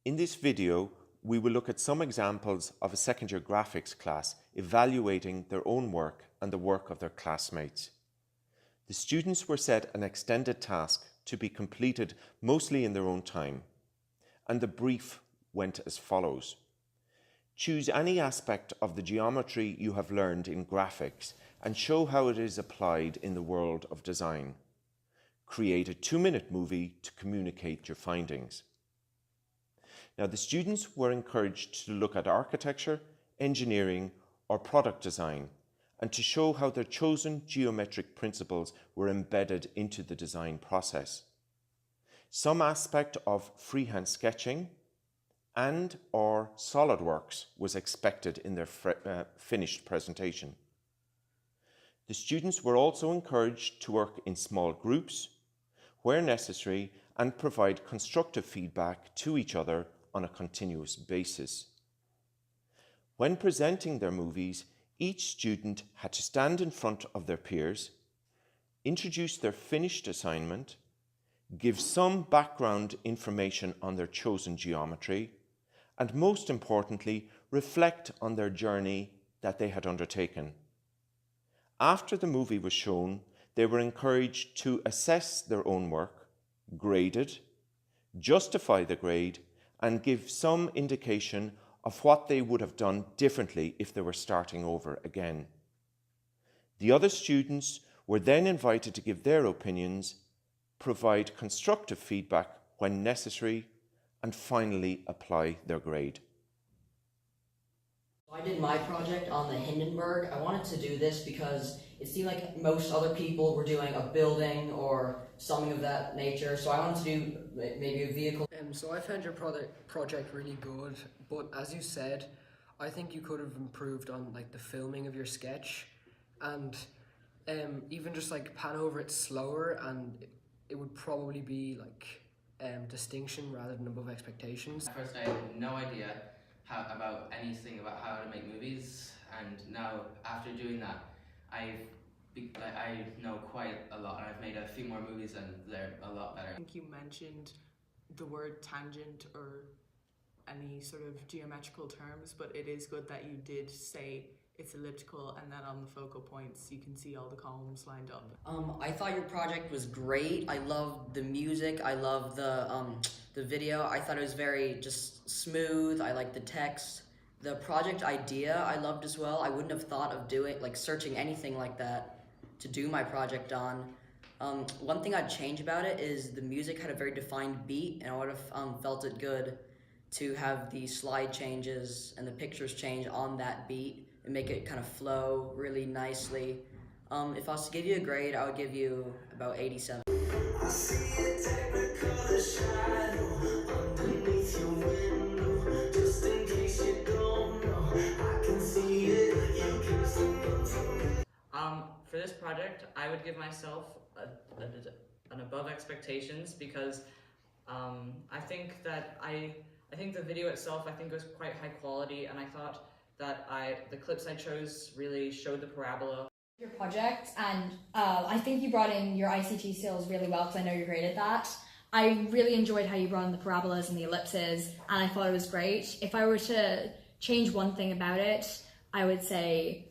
In this video, we will look at some examples of a second year graphics class evaluating their own work and the work of their classmates. The students were set an extended task to be completed mostly in their own time, and the brief went as follows. Choose any aspect of the geometry you have learned in graphics and show how it is applied in the world of design. Create a 2-minute movie to communicate your findings. Now, the students were encouraged to look at architecture, engineering, or product design, and to show how their chosen geometric principles were embedded into the design process. Some aspect of freehand sketching and/or SolidWorks was expected in their finished presentation. The students were also encouraged to work in small groups, where necessary, and provide constructive feedback to each other on a continuous basis. When presenting their movies, each student had to stand in front of their peers, introduce their finished assignment, give some background information on their chosen geometry, and most importantly, reflect on their journey that they had undertaken. After the movie was shown, they were encouraged to assess their own work, grade it, justify the grade, and give some indication of what they would have done differently if they were starting over again. The other students were then invited to give their opinions, provide constructive feedback when necessary, and finally apply their grade. I did my project on the Hindenburg. I wanted to do this because it seemed like most other people were doing a building or something of that nature, so I wanted to do maybe a vehicle. So I found your project really good, but as you said, I think you could have improved on like the filming of your sketch, and even just like pan over it slower, and it would probably be like distinction rather than above expectations. At first I had no idea about anything about how to make movies, and now after doing that I know quite a lot, and I've made a few more movies and they're a lot better. I think you mentioned the word tangent or any sort of geometrical terms, but it is good that you did say it's elliptical and that on the focal points you can see all the columns lined up. I thought your project was great. I loved the music. I loved the video. I thought it was very just smooth. I liked the text. The project idea I loved as well. I wouldn't have thought of doing searching anything like that to do my project on. One thing I'd change about it is the music had a very defined beat, and I would have felt it good to have the slide changes and the pictures change on that beat and make it kind of flow really nicely. If I was to give you a grade, I would give you about 87. I see a technicolor shadow underneath your window. Just in case you don't know, I can see it. You can see it. For this project, I would give myself an above expectations because I think the video itself was quite high quality, and I thought that the clips I chose really showed the parabola. Your project, and I think you brought in your ICT skills really well because I know you're great at that. I really enjoyed how you brought in the parabolas and the ellipses, and I thought it was great. If I were to change one thing about it, I would say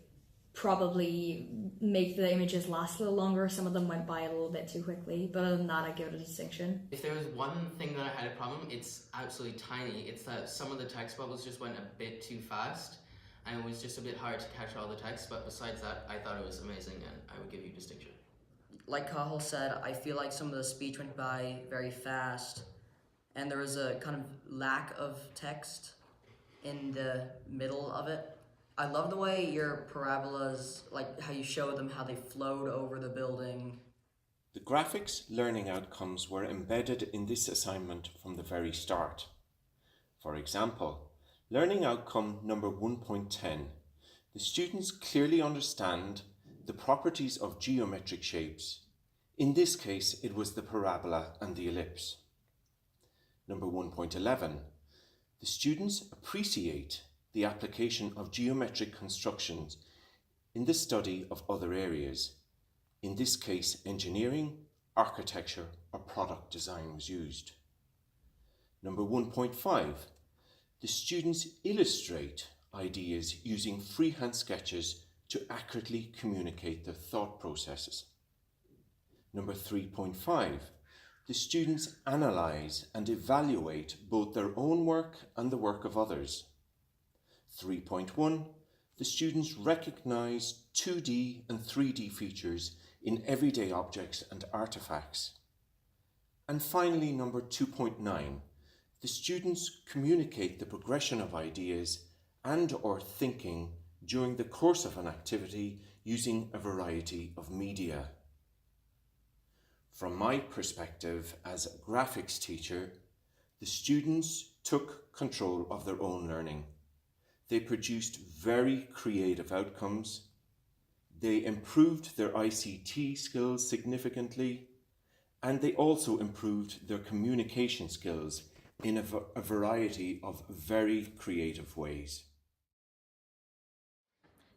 probably make the images last a little longer. Some of them went by a little bit too quickly, but other than that, I'd give it a distinction. If there was one thing that I had a problem, it's absolutely tiny. It's that some of the text bubbles just went a bit too fast, and it was just a bit hard to catch all the text, but besides that, I thought it was amazing, and I would give you distinction. Like Cahill said, I feel like some of the speech went by very fast, and there was a kind of lack of text in the middle of it. I love the way your parabolas, like how you showed them, how they flowed over the building. The graphics learning outcomes were embedded in this assignment from the very start. For example, learning outcome number 1.10. The students clearly understand the properties of geometric shapes. In this case, it was the parabola and the ellipse. Number 1.11. The students appreciate the application of geometric constructions in the study of other areas. In this case, engineering, architecture, or product design was used. Number 1.5, the students illustrate ideas using freehand sketches to accurately communicate their thought processes. Number 3.5, the students analyse and evaluate both their own work and the work of others. 3.1, the students recognise 2D and 3D features in everyday objects and artefacts. And finally, number 2.9, the students communicate the progression of ideas and/or thinking during the course of an activity using a variety of media. From my perspective as a graphics teacher, the students took control of their own learning. They produced very creative outcomes. They improved their ICT skills significantly, and they also improved their communication skills in a variety of very creative ways.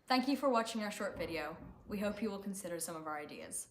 Thank you for watching our short video. We hope you will consider some of our ideas.